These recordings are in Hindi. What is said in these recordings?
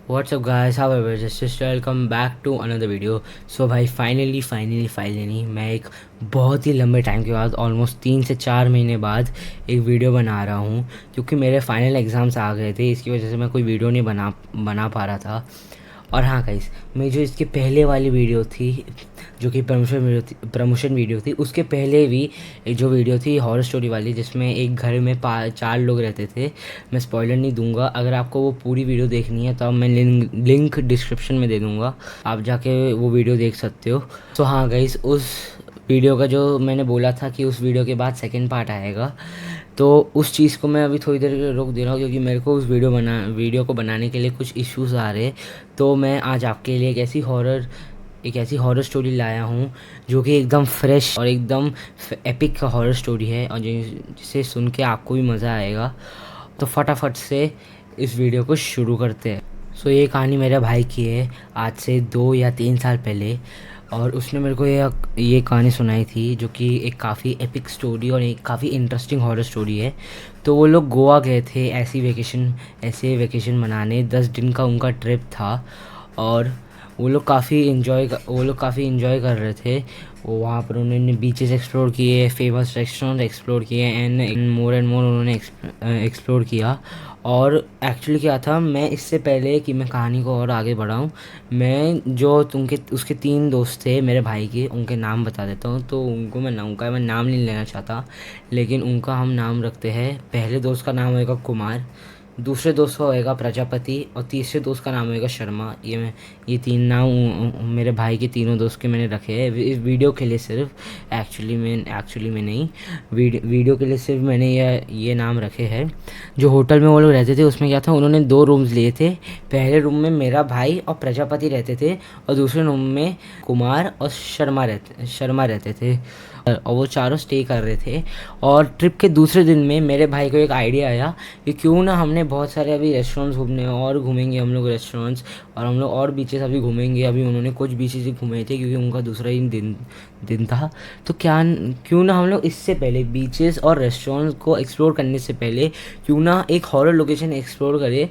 What's up guys, how are you? Just welcome back to another video. So भाई फाइनली मैं एक बहुत ही लंबे टाइम के बाद ऑलमोस्ट 3 से 4 महीने बाद एक वीडियो बना रहा हूँ, क्योंकि मेरे फाइनल एग्ज़ाम्स आ गए थे। इसकी वजह से मैं कोई वीडियो नहीं बना पा रहा था। और हाँ गाइस, मैं जो इसके पहले वाली वीडियो थी, जो कि प्रमोशन वीडियो थी, उसके पहले भी एक जो वीडियो थी हॉरर स्टोरी वाली, जिसमें एक घर में 4 लोग रहते थे। मैं स्पॉइलर नहीं दूंगा। अगर आपको वो पूरी वीडियो देखनी है तो अब मैं लिंक डिस्क्रिप्शन में दे दूंगा, आप जाके वो वीडियो देख सकते हो। तो हाँ गाइस, उस वीडियो का जो मैंने बोला था कि उस वीडियो के बाद सेकेंड पार्ट आएगा, तो उस चीज़ को मैं अभी थोड़ी देर के लिए रोक दे रहा हूँ, क्योंकि मेरे को उस वीडियो को बनाने के लिए कुछ इश्यूज़ आ रहे। तो मैं आज आपके लिए एक ऐसी हॉरर स्टोरी लाया हूँ जो कि एकदम फ्रेश और एकदम एपिक हॉरर स्टोरी है, और जिसे सुन के आपको भी मज़ा आएगा। तो फटाफट से इस वीडियो को शुरू करते हैं। सो ये कहानी मेरे भाई की है, आज से 2 या 3 साल पहले। और उसने मेरे को ये कहानी सुनाई थी, जो कि एक काफ़ी एपिक स्टोरी और एक काफ़ी इंटरेस्टिंग हॉरर स्टोरी है। तो वो लोग गोवा गए थे ऐसे वेकेशन मनाने। 10 दिन का उनका ट्रिप था, और वो लोग काफ़ी इन्जॉय कर रहे थे। वो वहाँ पर उन्होंने बीचेस एक्सप्लोर किए, फेमस रेस्टोरेंट एक्सप्लोर किए, एंड मोर उन्होंने एक्सप्लोर किया। और एक्चुअली क्या था, मैं इससे पहले कि मैं कहानी को और आगे बढ़ाऊँ, मैं जो उसके 3 दोस्त थे मेरे भाई के, उनके नाम बता देता हूँ। तो उनको मैं नाम नहीं लेना चाहता, लेकिन उनका हम नाम रखते हैं। पहले दोस्त का नाम होगा कुमार, दूसरे दोस्त का होएगा प्रजापति, और तीसरे दोस्त का नाम होएगा शर्मा। ये 3 नाम मेरे भाई के तीनों दोस्त के मैंने रखे हैं इस वीडियो के लिए सिर्फ। एक्चुअली में नहीं, वीडियो के लिए सिर्फ मैंने ये नाम रखे हैं। जो होटल में वो लोग रहते थे, उसमें क्या था, उन्होंने 2 रूम्स लिए थे। पहले रूम में मेरा भाई और प्रजापति रहते थे, और दूसरे रूम में कुमार और शर्मा रहते थे, और वो चारों स्टे कर रहे थे। और ट्रिप के दूसरे दिन में मेरे भाई को एक आइडिया आया कि क्यों ना हमने बहुत सारे अभी रेस्टोरेंट्स घूमेंगे हम लोग रेस्टोरेंट्स, और हम लोग और बीचेस अभी घूमेंगे। अभी उन्होंने कुछ बीचेस ही घूमे थे, क्योंकि उनका दूसरा ही दिन था। तो क्यों ना हम लोग इससे पहले बीचेस और रेस्टोरेंट्स को एक्सप्लोर करने से पहले क्यों ना एक हॉरर लोकेशन एक्सप्लोर करें,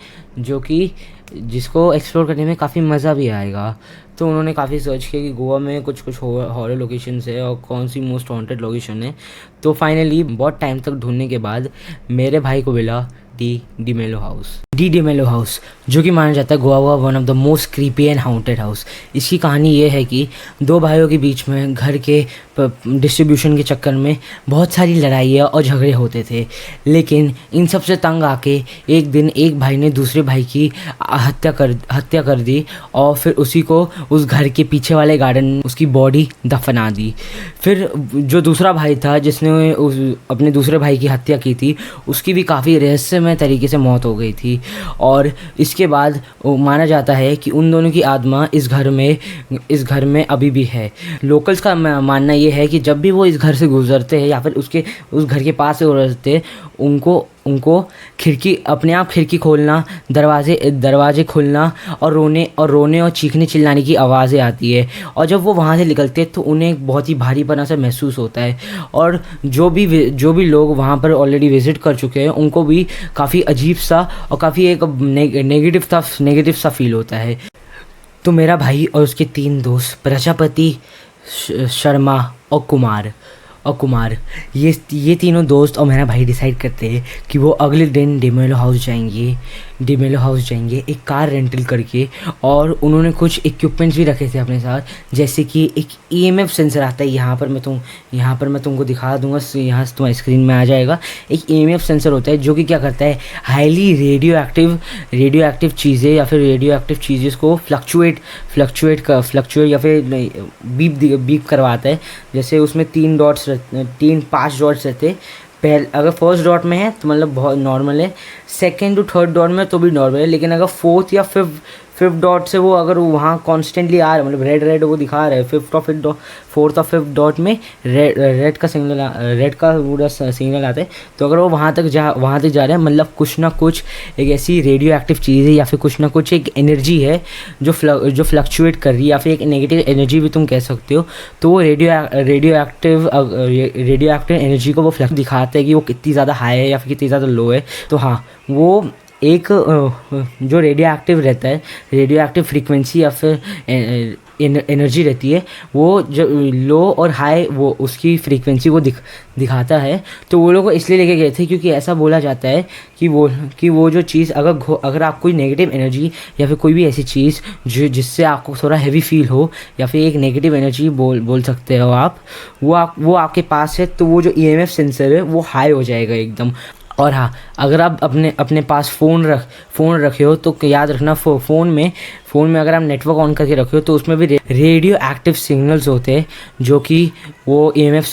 जिसको एक्सप्लोर करने में काफ़ी मज़ा भी आएगा। तो उन्होंने काफ़ी सर्च किया कि गोवा में कुछ हॉरर लोकेशंस है और कौन सी मोस्ट हॉन्टेड लोकेशन है। तो फाइनली बहुत टाइम तक ढूंढने के बाद मेरे भाई को मिला डी डिमेलो हाउस, जो कि माना जाता है Goa one of the most creepy and haunted house. इसकी कहानी ये है कि 2 भाइयों के बीच में घर के डिस्ट्रीब्यूशन के चक्कर में बहुत सारी लड़ाइयाँ और झगड़े होते थे। लेकिन इन सब से तंग आके एक दिन एक भाई ने दूसरे भाई की हत्या कर दी, और फिर उसी को उस घर के पीछे वाले गार्डन में उसकी बॉडी दफना दी। फिर जो दूसरा भाई था, जिसने अपने दूसरे भाई की हत्या की थी, उसकी भी काफ़ी रहस्यमय तरीके से मौत हो गई थी। और इसके बाद माना जाता है कि उन दोनों की आत्मा इस घर में अभी भी है। लोकल्स का मानना ये है कि जब भी वो इस घर से गुजरते हैं, या फिर उस घर के पास से गुजरते, उनको अपने आप खिड़की खोलना, दरवाजे खुलना, और रोने और चीखने चिल्लाने की आवाज़ें आती है। और जब वो वहाँ से निकलते तो उन्हें एक बहुत ही भारीपना सा महसूस होता है। और जो भी लोग वहाँ पर ऑलरेडी विज़िट कर चुके हैं, उनको भी काफ़ी अजीब सा और काफ़ी एक नेगेटिव सा फील होता है। तो मेरा भाई और उसके 3 दोस्त प्रजापति, शर्मा और कुमार ये तीनों दोस्त और मेरा भाई डिसाइड करते हैं कि वो अगले दिन डिमेलो हाउस जाएंगे एक कार रेंटल करके। और उन्होंने कुछ इक्विपमेंट्स भी रखे थे अपने साथ, जैसे कि एक ईएमएफ सेंसर आता है। यहाँ पर मैं तुमको दिखा दूंगा, यहाँ से तुम्हारी स्क्रीन में आ जाएगा। एक ईएमएफ सेंसर होता है, जो कि क्या करता है, हाईली रेडियो एक्टिव चीज़ें या फिर रेडियो एक्टिव चीज़ें को फ्लक्चुएट या फिर बीप करवाता है। जैसे उसमें 5 डॉट्स रहते। अगर फर्स्ट डॉट में है तो मतलब बहुत नॉर्मल है, सेकेंड टू थर्ड डॉट में तो भी नॉर्मल है, लेकिन अगर फोर्थ या फिफ्थ डॉट से वो अगर वहाँ कॉन्स्टेंटली आ रहा है, मतलब रेड वो दिखा रहा है, फोर्थ और फिफ्थ डॉट में रेड का पूरा सिग्नल आता है। तो अगर वो वहाँ तक जा रहे हैं, मतलब कुछ ना कुछ एक ऐसी रेडियो एक्टिव चीज़ है, या फिर कुछ ना कुछ एक एनर्जी है जो फ्लक्चुएट कर रही है, या फिर एक नेगेटिव एनर्जी भी तुम कह सकते हो। तो वो रेडियो एक्टिव एनर्जी को वो फ्लक्स दिखाता है कि वो कितनी ज़्यादा हाई है या फिर कितनी ज़्यादा लो है। तो हाँ, वो एक जो रेडियो एक्टिव रहता है, रेडियो एक्टिव फ्रीक्वेंसी या फिर एनर्जी रहती है, वो जो लो और हाई वो उसकी फ्रीक्वेंसी को दिखाता है। तो वो लोग को इसलिए लेके गए थे क्योंकि ऐसा बोला जाता है कि वो जो चीज़ अगर आप कोई नेगेटिव एनर्जी या फिर कोई भी ऐसी चीज़ जो जिससे आपको थोड़ा हैवी फील हो या फिर एक नेगेटिव एनर्जी बोल सकते हो आप, वो आपके पास है, तो वो जो ईएमएफ सेंसर है वो हाई हो जाएगा एकदम। और हाँ, अगर आप अपने पास फ़ोन रखे हो तो याद रखना, फ़ोन में अगर आप नेटवर्क ऑन करके रखे हो तो उसमें भी रेडियो एक्टिव सिग्नल्स होते हैं जो कि वो ईएमएफ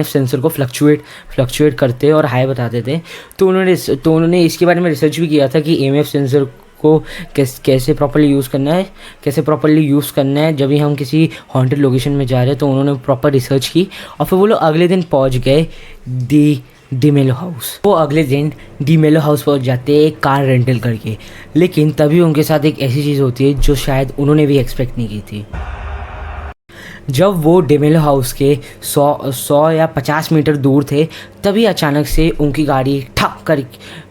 सेंसर को फ्लक्चुएट करते हैं और हाई बताते थे। तो उन्होंने इसके बारे में रिसर्च भी किया था कि ईएमएफ सेंसर को कैसे प्रॉपर्ली यूज़ करना है जब भी हम किसी हॉन्टेड लोकेशन में जा रहे हैं। तो उन्होंने प्रॉपर रिसर्च की और फिर वो लोग अगले दिन पहुंच गए डीमेलो हाउस। वो अगले दिन डीमेलो हाउस पहुंच जाते हैं एक कार रेंटल करके। लेकिन तभी उनके साथ एक ऐसी चीज़ होती है जो शायद उन्होंने भी एक्सपेक्ट नहीं की थी। जब वो डीमेलो हाउस के 100 या 50 मीटर दूर थे, तभी अचानक से उनकी गाड़ी ठक कर,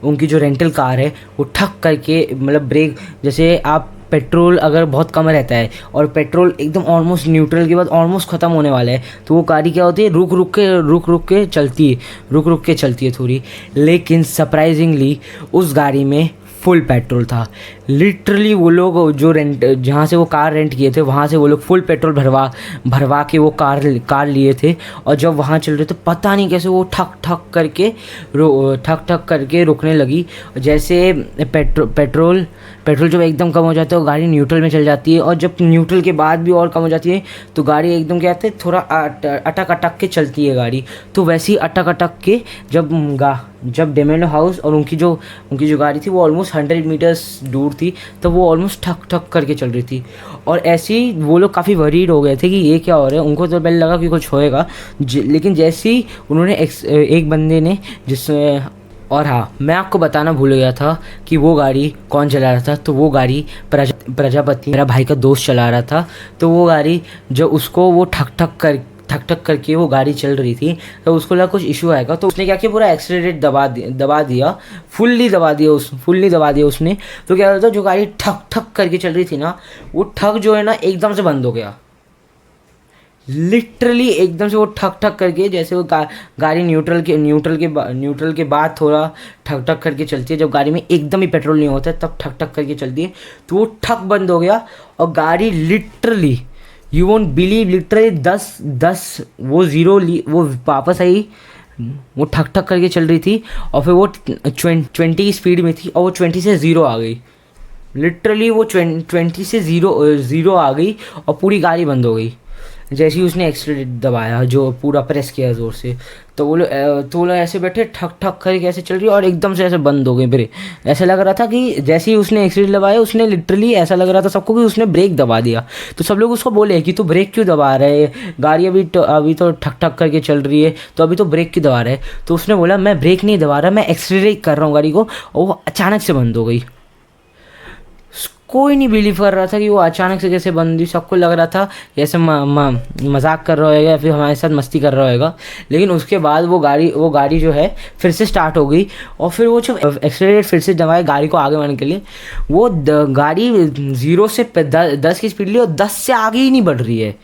उनकी जो रेंटल कार है वो ठक करके, मतलब ब्रेक, जैसे आप पेट्रोल अगर बहुत कम रहता है और पेट्रोल एकदम ऑलमोस्ट न्यूट्रल के बाद ऑलमोस्ट ख़त्म होने वाला है, तो वो गाड़ी क्या होती है, रुक रुक के चलती है थोड़ी। लेकिन सरप्राइजिंगली उस गाड़ी में फुल पेट्रोल था। लिटरली वो लोग जहाँ से वो कार रेंट किए थे वहाँ से वो लोग फुल पेट्रोल भरवा के वो कार लिए थे। और जब वहाँ चल रहे थे, पता नहीं कैसे वो ठक ठक करके रुकने लगी। जैसे पेट्रोल जब एकदम कम हो जाता है, वो गाड़ी न्यूट्रल में चल जाती है, और जब न्यूट्रल के बाद भी और कम हो जाती है तो गाड़ी एकदम क्या कहते हैं, थोड़ा अटक के चलती है गाड़ी। तो वैसे ही अटक के जब डीमेलो हाउस और उनकी जो गाड़ी थी वो ऑलमोस्ट 100 मीटर्स दूर थी, तो वो ऑलमोस्ट ठक करके चल रही थी। और ऐसे ही वो लोग काफ़ी वरीड हो गए थे कि ये क्या हो रहा है। उनको तो पहले लगा कि कुछ होएगा, लेकिन जैसे ही उन्होंने एक बंदे ने और हाँ, मैं आपको बताना भूल गया था कि वो गाड़ी कौन चला रहा था। तो वो गाड़ी प्रजापति, मेरा भाई का दोस्त चला रहा था। तो वो गाड़ी जो उसको वो ठक करके वो गाड़ी चल रही थी, तो उसको लगा कुछ इशू आएगा। तो उसने क्या किया, पूरा एक्सीलरेट दबा दिया, फुल्ली दबा दिया उसने। तो क्या होता, जो गाड़ी ठक करके चल रही थी ना, वो ठक जो है ना एकदम से बंद हो गया। लिटरली एकदम से वो ठक करके, जैसे वो गाड़ी न्यूट्रल के बाद थोड़ा ठक करके चलती है। जब गाड़ी में एकदम ही पेट्रोल नहीं होता है तब ठक करके चलती है। तो वो ठक बंद हो गया और गाड़ी literally, you won't believe, literally 10 वो वापस आई। वो ठक करके चल रही थी और फिर वो 20 की स्पीड में थी और वो 20 से 0 आ गई। लिटरली वो 20 से 0 आ गई और पूरी गाड़ी बंद हो गई। जैसे ही उसने एक्सीलरेट दबाया, जो पूरा प्रेस किया ज़ोर से, तो वो लोग ऐसे बैठे ठक करके ऐसे चल रही और एकदम से ऐसे बंद हो गए। फिर ऐसा लग रहा था कि जैसे ही उसने एक्सीलरेट दबाया, उसने लिटरली ऐसा लग रहा था सबको कि उसने ब्रेक दबा दिया। तो सब लोग उसको बोले कि तू ब्रेक क्यों दबा रहा है, गाड़ी अभी तो ठक करके चल रही है, तो अभी तो ब्रेक क्यों दबा रहा है। तो उसने बोला, मैं ब्रेक नहीं दबा रहा, मैं एक्सीलरेट कर रहा हूँ गाड़ी को। और वो अचानक से बंद हो गई। कोई नहीं बिलीव कर रहा था कि वो अचानक से कैसे बंद हुई। सबको लग रहा था ऐसे मजाक कर रहा होगा या फिर हमारे साथ मस्ती कर रहा होगा। लेकिन उसके बाद वो गाड़ी जो है फिर से स्टार्ट हो गई। और फिर वो जब एक्सीलरेट फिर से दबाए गाड़ी को आगे बढ़ने के लिए, वो गाड़ी 0 से 10 की स्पीड ली और 10 से आगे ही नहीं बढ़ रही है।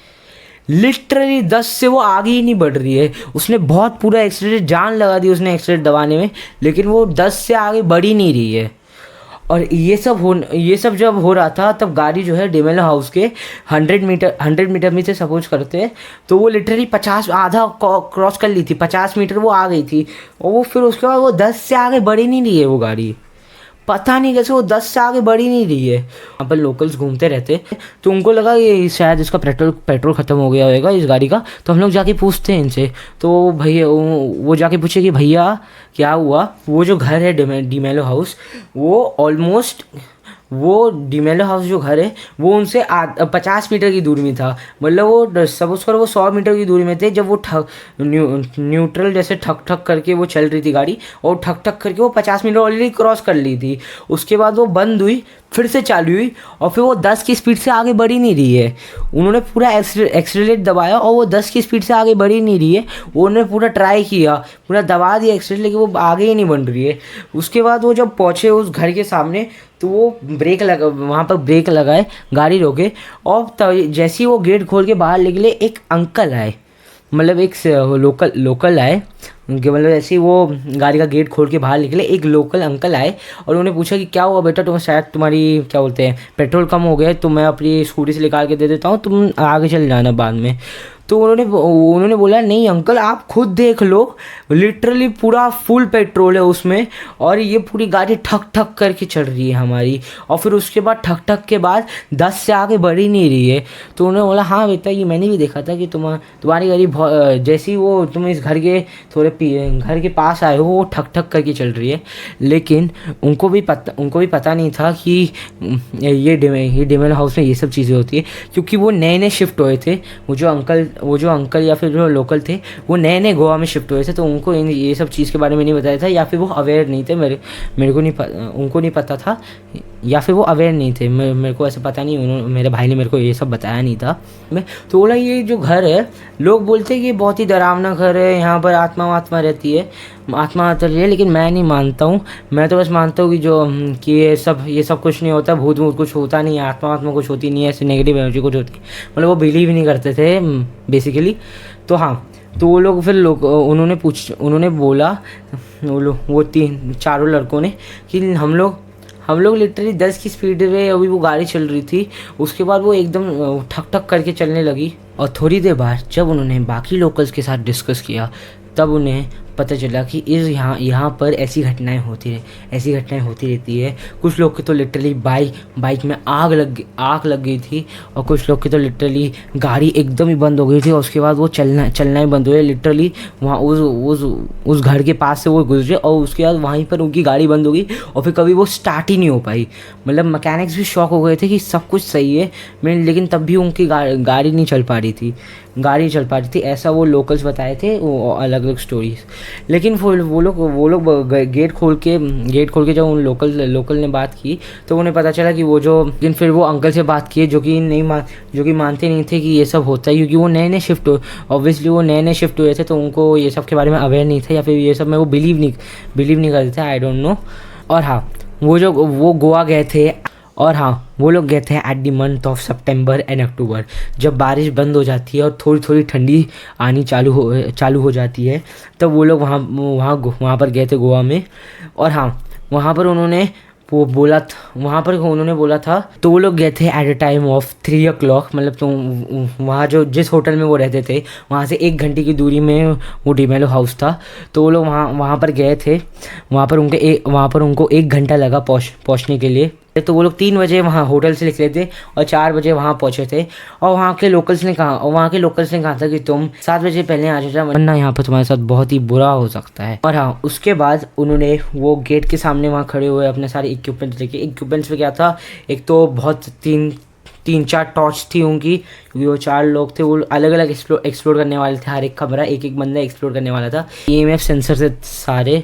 लिटरली 10 से वो आगे ही नहीं बढ़ रही है। उसने बहुत पूरा एक्सीलरेट जान लगा दी उसने एक्सीलरेट दबाने में, लेकिन वो 10 से आगे बढ़ ही नहीं रही है। और ये सब जब हो रहा था, तब गाड़ी जो है डीमेलो हाउस के 100 मीटर में से सपोज करते हैं, तो वो लिटरली 50 आधा क्रॉस कर ली थी, 50 मीटर वो आ गई थी। और वो फिर उसके बाद वो 10 से आगे बढ़ ही नहीं रही है वो गाड़ी। पता नहीं कैसे वो 10 से आगे बढ़ ही नहीं रही है। यहाँ पर लोकल्स घूमते रहते, तो उनको लगा ये शायद इसका पेट्रोल ख़त्म हो गया होगा इस गाड़ी का। तो हम लोग जाके पूछते हैं इनसे। तो भैया वो जाके पूछे कि भैया क्या हुआ। वो जो घर है डीमेलो हाउस, वो डीमेलो हाउस जो घर है वो उनसे 50 मीटर की दूरी में था। मतलब वो सपोज करो वो 100 मीटर की दूरी में थे जब वो न्यूट्रल जैसे ठक करके वो चल रही थी गाड़ी, और ठक करके वो 50 मीटर ऑलरेडी क्रॉस कर ली थी। उसके बाद वो बंद हुई फिर से चालू हुई और फिर वो 10 की स्पीड से आगे बढ़ ही नहीं रही है। उन्होंने पूरा एक्सीलरेट दबाया और वो 10 की स्पीड से आगे बढ़ ही नहीं रही है। उन्होंने पूरा ट्राई किया, पूरा दबा दिया एक्सीलरेट, लेकिन वो आगे ही नहीं बढ़ रही है। उसके बाद वो जब पहुँचे उस घर के सामने तो वो वहाँ पर ब्रेक लगाए, गाड़ी रोके और जैसे ही वो गेट खोल के बाहर निकले एक अंकल आए, मतलब एक लोकल आए कि मतलब ऐसे ही वो गाड़ी का गेट खोल के बाहर निकले, एक लोकल अंकल आए और उन्होंने पूछा कि क्या हुआ बेटा, शायद तुम्हारी क्या बोलते हैं पेट्रोल कम हो गया है, तो मैं अपनी स्कूटी से निकाल के दे देता हूँ, तुम आगे चल जाना बाद में। तो उन्होंने बोला नहीं अंकल आप खुद देख लो, लिटरली पूरा फुल पेट्रोल है उसमें और ये पूरी गाड़ी ठक ठक करके चल रही है हमारी। और फिर उसके बाद ठक ठक के बाद 10 से आगे बढ़ ही नहीं रही है। तो उन्होंने बोला हाँ बेटा ये मैंने भी देखा था कि तुम्हारी गाड़ी जैसे ही वो तुम इस घर के पास आए हो वो ठक ठक करके चल रही है। लेकिन उनको भी पता नहीं था कि ये डिमेल हाउस में ये सब चीज़ें होती है, क्योंकि वो नए शिफ्ट हुए थे। वो जो अंकल या फिर जो लोकल थे वो नए गोवा में शिफ्ट हुए थे, तो उनको ये सब चीज़ के बारे में नहीं बताया था, या फिर वो अवेयर नहीं थे। मेरे को उनको नहीं पता था, या फिर वो अवेयर नहीं थे, मेरे को ऐसा पता नहीं, मेरे भाई ने मेरे को ये सब बताया नहीं था। तो बोला ये जो घर है, लोग बोलते हैं कि ये बहुत ही डरावना घर है, यहाँ पर आत्मा रहती है, आत्मा आती है, लेकिन मैं नहीं मानता हूँ। मैं तो बस मानता हूँ कि ये सब कुछ नहीं होता, भूत कुछ होता नहीं है, आत्मा कुछ होती नहीं है, ऐसी नेगेटिव एनर्जी कुछ होती है, मतलब वो बिलीव नहीं करते थे बेसिकली। तो हाँ, तो वो लोग फिर उन्होंने बोला वो 4 लड़कों ने कि हम लोग लिटरली 10 की स्पीड में अभी वो गाड़ी चल रही थी, उसके बाद वो एकदम ठक ठक करके चलने लगी। और थोड़ी देर बाद जब उन्होंने बाकी लोकल्स के साथ डिस्कस किया तब उन्हें पता चला कि यहाँ पर ऐसी घटनाएं होती रहती है। कुछ लोग के तो लिटरली बाइक में आग लग गई थी, और कुछ लोग के तो लिटरली गाड़ी एकदम ही बंद हो गई थी और उसके बाद वो चलना ही बंद हो गया। लिटरली वहाँ उस घर के पास से वो गुजरे और उसके बाद वहीं पर उनकी गाड़ी बंद हो गई और फिर कभी वो स्टार्ट ही नहीं हो पाई। मतलब मैकेनिक्स भी शॉक हो गए थे कि सब कुछ सही है, लेकिन तब भी उनकी गाड़ी नहीं चल पा रही थी। ऐसा वो लोकल्स बताए थे, वो अलग अलग स्टोरीज। लेकिन वो लोग गेट खोल के जब उन लोकल ने बात की तो उन्हें पता चला कि लेकिन फिर वो अंकल से बात किए जो कि मानते नहीं थे कि ये सब होता है, क्योंकि वो नए शिफ्ट हुए थे, तो उनको ये सब के बारे में अवेयर नहीं थे, या फिर ये सब में वो बिलीव नहीं करते थे, आई डोंट नो। और हाँ, वो गोवा गए थे, और हाँ वो लोग गए थे at the month of September and October, जब बारिश बंद हो जाती है और थोड़ी ठंडी आनी चालू हो जाती है, तब वो लोग वहाँ पर गए थे गोवा में। और हाँ, वहाँ पर उन्होंने बोला था, तो वो लोग गए थे at a time of 3 o'clock, मतलब तो वहाँ जिस होटल में वो रहते थे वहाँ से 1 घंटे की दूरी में वो डिमेलो हाउस था। तो वो लोग वहाँ पर गए थे, वहाँ पर उनको 1 घंटा लगा पहुँचने के लिए। तो वो लोग 3 बजे वहाँ होटल से निकले थे और 4 बजे वहाँ पहुँचे थे। और वहाँ के लोकल्स ने कहा था कि तुम 7 बजे पहले आ जाओ, वरना यहाँ पर तुम्हारे साथ बहुत ही बुरा हो सकता है। और हाँ, उसके बाद उन्होंने वो गेट के सामने वहाँ खड़े हुए अपने सारे इक्विपमेंट्स लेके। इक्विपमेंट्स में क्या था, एक तो बहुत 3-4 टॉर्च थी उनकी, क्योंकि वो 4 लोग थे, वो अलग अलग एक्सप्लोर करने वाले थे, हर एक कमरा एक बंदा एक्सप्लोर करने वाला था। EMF सेंसर थे सारे,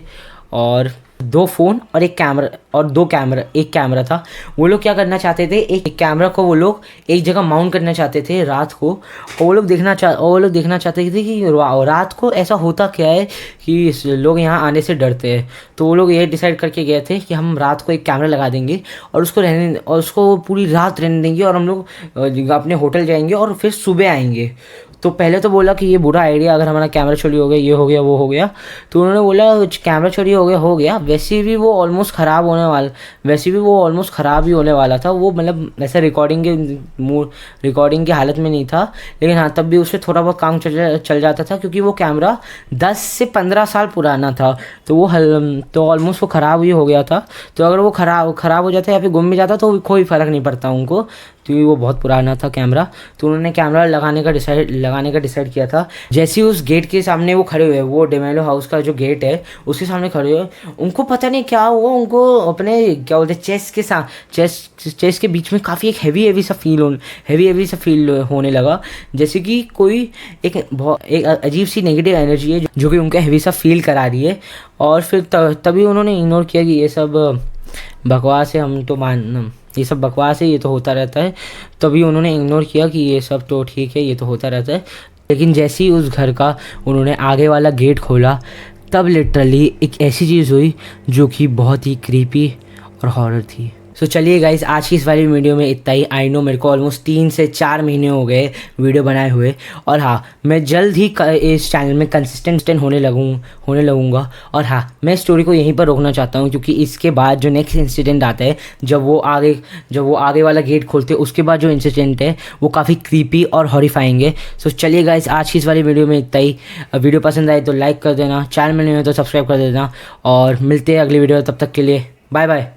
और 2 फ़ोन और एक कैमरा था। वो लोग क्या करना चाहते थे, एक कैमरा को वो लोग एक जगह माउंट करना चाहते थे रात को, और वो लोग देखना चाहते थे कि रात को ऐसा होता क्या है कि लोग यहाँ आने से डरते हैं। तो वो लोग ये डिसाइड करके गए थे कि हम रात को एक कैमरा लगा देंगे और उसको पूरी रात रहने देंगे, और हम लोग अपने होटल जाएंगे और फिर सुबह आएंगे। तो पहले तो बोला कि ये बुरा आइडिया, अगर हमारा कैमरा चोरी हो गया, ये हो गया, वो हो गया। तो उन्होंने बोला कैमरा चोरी हो गया, वैसे भी वो ऑलमोस्ट ख़राब ही होने वाला था। वो मतलब ऐसा रिकॉर्डिंग की हालत में नहीं था, लेकिन हाँ तब भी उससे थोड़ा बहुत काम चल जाता था, क्योंकि वो कैमरा 10 से 15 साल पुराना था। तो ऑलमोस्ट वो ख़राब ही हो गया था। तो अगर वो ख़राब हो जाता या फिर गुम भी जाता तो कोई फ़र्क नहीं पड़ता उनको, क्योंकि वो बहुत पुराना था कैमरा। तो उन्होंने कैमरा लगाने का डिसाइड किया था। जैसे ही उस गेट के सामने वो खड़े हुए, वो डिमेलो हाउस का जो गेट है उसके सामने खड़े हुए, उनको पता नहीं क्या हुआ, उनको अपने क्या बोलते चेस्ट के बीच में काफ़ी एक हैवी सा फील होने लगा, जैसे कि कोई एक अजीब सी नेगेटिव एनर्जी है जो कि उनका हैवी सा फील करा रही है। और फिर तभी उन्होंने इग्नोर किया कि ये सब बकवास है, ये सब बकवास है, ये तो होता रहता है। तभी उन्होंने इग्नोर किया कि ये सब तो ठीक है, ये तो होता रहता है। लेकिन जैसे ही उस घर का उन्होंने आगे वाला गेट खोला, तब लिटरली एक ऐसी चीज़ हुई जो कि बहुत ही क्रीपी और हॉरर थी। सो चलिए गाइस, आज की इस वाली वीडियो में इतना ही। आई नो मेरे को ऑलमोस्ट 3 से 4 महीने हो गए वीडियो बनाए हुए, और हाँ, मैं जल्द ही इस चैनल में कंसिस्टेंट होने लगूंगा। और हाँ, मैं स्टोरी को यहीं पर रोकना चाहता हूँ, क्योंकि इसके बाद जो नेक्स्ट इंसिडेंट आता है, जब वो आगे वाला गेट खोलते हैं, उसके बाद जो इंसिडेंट है वो काफ़ी क्रीपी और हॉरिफाइंग है। सो चलिए गाइस, आज की इस वाली वीडियो में इतना ही। वीडियो पसंद आए तो लाइक कर देना, चैनल में नहीं हो तो सब्सक्राइब कर देना, और मिलते हैं अगली वीडियो। तब तक के लिए बाय बाय।